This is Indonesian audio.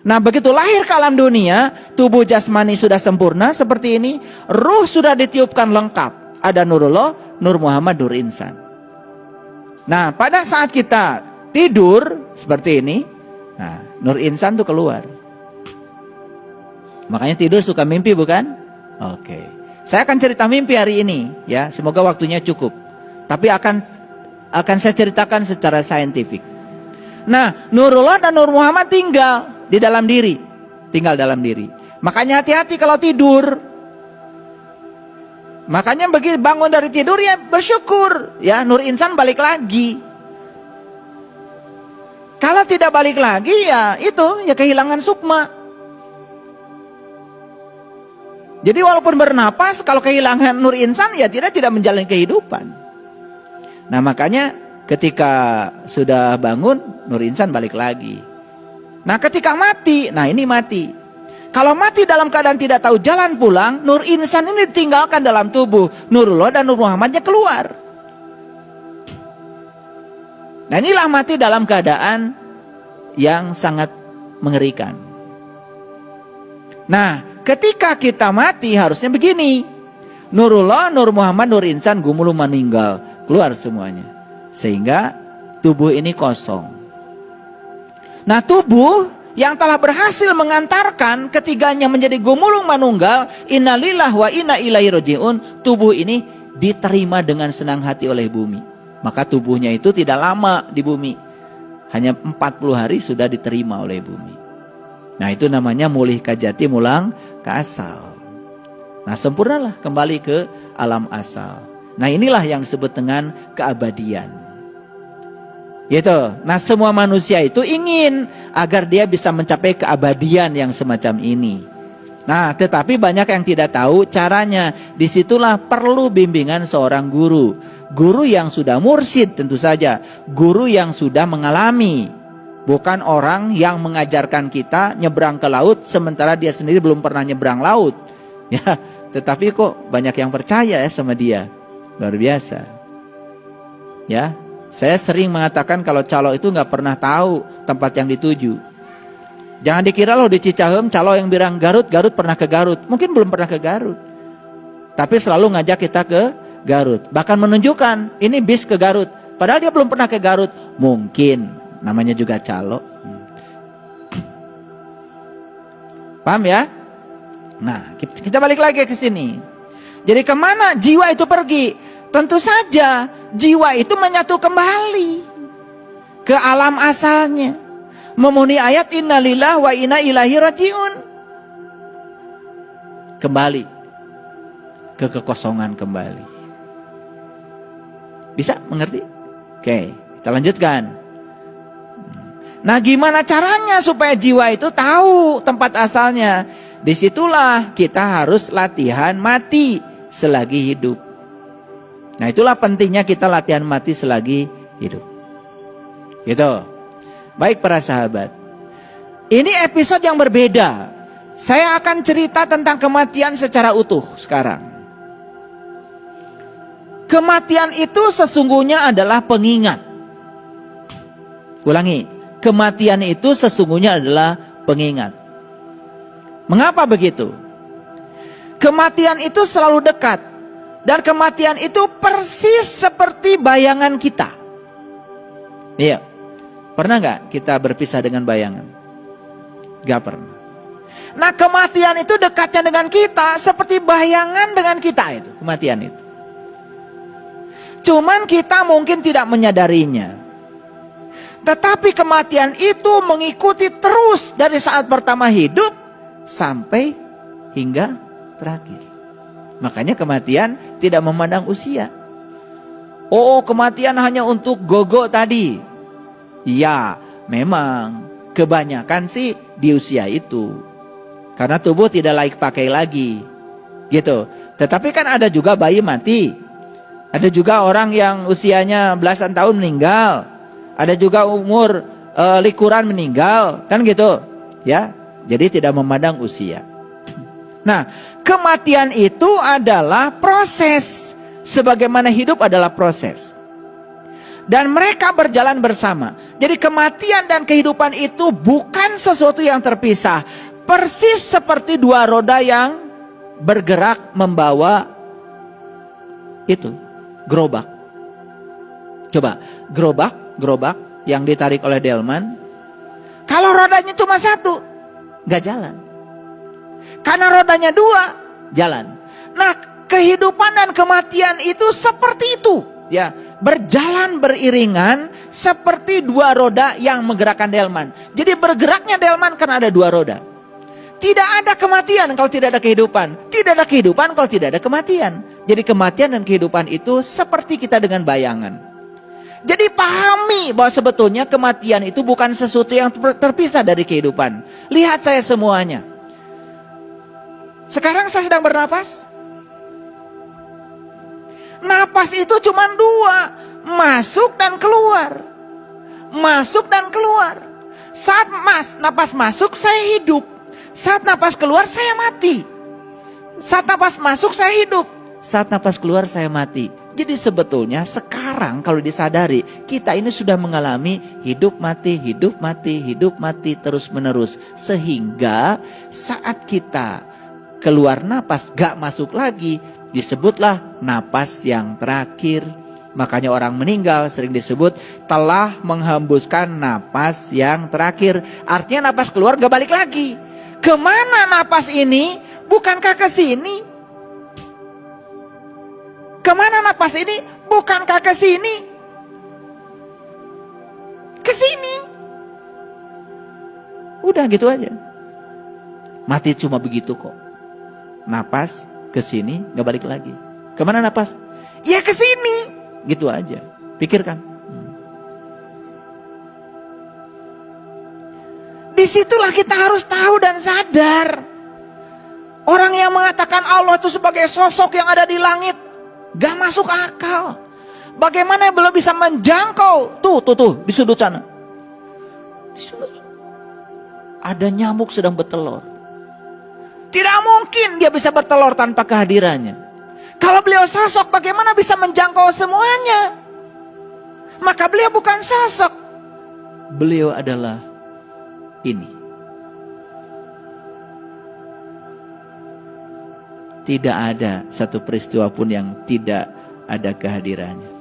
Nah, begitu lahir ke alam dunia, tubuh jasmani sudah sempurna seperti ini, ruh sudah ditiupkan lengkap. Ada Nurullah, Nur Muhammad, Nur Insan. Nah, pada saat kita tidur seperti ini, nah, Nur Insan tuh keluar. Makanya tidur suka mimpi, bukan? Oke. Saya akan cerita mimpi hari ini, ya. Semoga waktunya cukup. Tapi akan saya ceritakan secara saintifik. Nah, Nurullah dan Nur Muhammad tinggal di dalam diri, tinggal dalam diri. Makanya hati-hati kalau tidur. Makanya begitu bangun dari tidur ya bersyukur, ya Nur Insan balik lagi. Kalau tidak balik lagi ya itu ya kehilangan sukma. Jadi walaupun bernapas, kalau kehilangan Nur Insan ya tidak menjalani kehidupan. Nah, makanya ketika sudah bangun, Nur Insan balik lagi. Nah, ketika mati, nah ini mati. Kalau mati dalam keadaan tidak tahu jalan pulang, Nur Insan ini ditinggalkan dalam tubuh Nurullah dan Nur Muhammadnya keluar. Nah, inilah mati dalam keadaan yang sangat mengerikan. Nah, ketika kita mati harusnya begini. Nurullah, Nur Muhammad, Nur Insan gumulu meninggal, keluar semuanya. Sehingga tubuh ini kosong. Nah, tubuh yang telah berhasil mengantarkan ketiganya menjadi gumulung manunggal, innalillah wa inna ilaihi rajiun, tubuh ini diterima dengan senang hati oleh bumi. Maka tubuhnya itu tidak lama di bumi. Hanya 40 hari sudah diterima oleh bumi. Nah, itu namanya mulih kajati mulang ke asal. Nah, sempurnalah kembali ke alam asal. Nah, inilah yang disebut dengan keabadian. Gitu. Nah, semua manusia itu ingin agar dia bisa mencapai keabadian yang semacam ini. Nah, tetapi banyak yang tidak tahu caranya. Disitulah perlu bimbingan seorang guru. Guru yang sudah mursyid tentu saja. Guru yang sudah mengalami. Bukan orang yang mengajarkan kita nyebrang ke laut sementara dia sendiri belum pernah nyebrang laut. Ya, tetapi kok banyak yang percaya ya sama dia. Luar biasa. Ya. Saya sering mengatakan kalau calo itu nggak pernah tahu tempat yang dituju. Jangan dikira loh di Cicahem calo yang bilang Garut, Garut pernah ke Garut. Mungkin belum pernah ke Garut. Tapi selalu ngajak kita ke Garut. Bahkan menunjukkan ini bis ke Garut. Padahal dia belum pernah ke Garut. Mungkin. Namanya juga calo. Paham ya? Nah, kita balik lagi ke sini. Jadi kemana jiwa itu pergi? Tentu saja jiwa itu menyatu kembali ke alam asalnya. Memenuhi ayat innalillah wa inna ilaihi rajiun. Kembali ke kekosongan kembali. Bisa mengerti? Oke, kita lanjutkan. Nah, gimana caranya supaya jiwa itu tahu tempat asalnya? Disitulah kita harus latihan mati selagi hidup. Nah, itulah pentingnya kita latihan mati selagi hidup. Gitu. Baik para sahabat. Ini episode yang berbeda. Saya akan cerita tentang kematian secara utuh sekarang. Kematian itu sesungguhnya adalah pengingat. Ulangi. Kematian itu sesungguhnya adalah pengingat. Mengapa begitu? Kematian itu selalu dekat. Dan kematian itu persis seperti bayangan kita. Iya. Pernah nggak kita berpisah dengan bayangan? Gak pernah. Nah, kematian itu dekatnya dengan kita seperti bayangan dengan kita itu. Kematian itu. Cuman kita mungkin tidak menyadarinya. Tetapi kematian itu mengikuti terus dari saat pertama hidup sampai hingga terakhir. Makanya kematian tidak memandang usia. Oh, kematian hanya untuk gogo tadi. Ya, memang kebanyakan sih di usia itu. Karena tubuh tidak layak pakai lagi. Gitu. Tetapi kan ada juga bayi mati. Ada juga orang yang usianya belasan tahun meninggal. Ada juga umur likuran meninggal. Kan gitu. Ya. Jadi tidak memandang usia. Nah, kematian itu adalah proses. Sebagaimana hidup adalah proses. dan mereka berjalan bersama. Jadi kematian dan kehidupan itu bukan sesuatu yang terpisah. Persis seperti dua roda yang bergerak membawa itu gerobak. Coba gerobak yang ditarik oleh delman. Kalau rodanya cuma satu, nggak jalan. Karena rodanya dua, jalan. Nah, kehidupan dan kematian itu seperti itu, ya, berjalan beriringan seperti dua roda yang menggerakkan delman. Jadi bergeraknya delman karena ada dua roda. Tidak ada kematian kalau tidak ada kehidupan. Tidak ada kehidupan kalau tidak ada kematian. Jadi kematian dan kehidupan itu seperti kita dengan bayangan. Jadi pahami bahwa sebetulnya kematian itu bukan sesuatu yang terpisah dari kehidupan. Lihat saya semuanya. Sekarang saya sedang bernapas. Napas itu cuma dua, masuk dan keluar. Masuk dan keluar. Saat napas masuk saya hidup. Saat napas keluar saya mati. Saat napas masuk saya hidup. Saat napas keluar saya mati. Jadi sebetulnya sekarang kalau disadari, kita ini sudah mengalami hidup mati, hidup mati, hidup mati terus menerus. Sehingga saat kita keluar napas gak masuk lagi, disebutlah napas yang terakhir. Makanya orang meninggal sering disebut telah menghembuskan napas yang terakhir. Artinya napas keluar gak balik lagi. Kemana napas ini? Bukankah ke sini? Kemana napas ini? Bukankah ke sini? Ke sini. Udah gitu aja. Mati cuma begitu kok. Napas ke sini gak balik lagi. Kemana napas? Ya ke sini. Gitu aja. Pikirkan. Disitulah kita harus tahu dan sadar. Orang yang mengatakan Allah itu sebagai sosok yang ada di langit, gak masuk akal. Bagaimana belum bisa menjangkau? Tuh, di sudut sana. Ada nyamuk sedang bertelur. Tidak mungkin dia bisa bertelur tanpa kehadirannya. Kalau beliau sosok, bagaimana bisa menjangkau semuanya? Maka beliau bukan sosok. Beliau adalah ini. Tidak ada satu peristiwa pun yang tidak ada kehadirannya.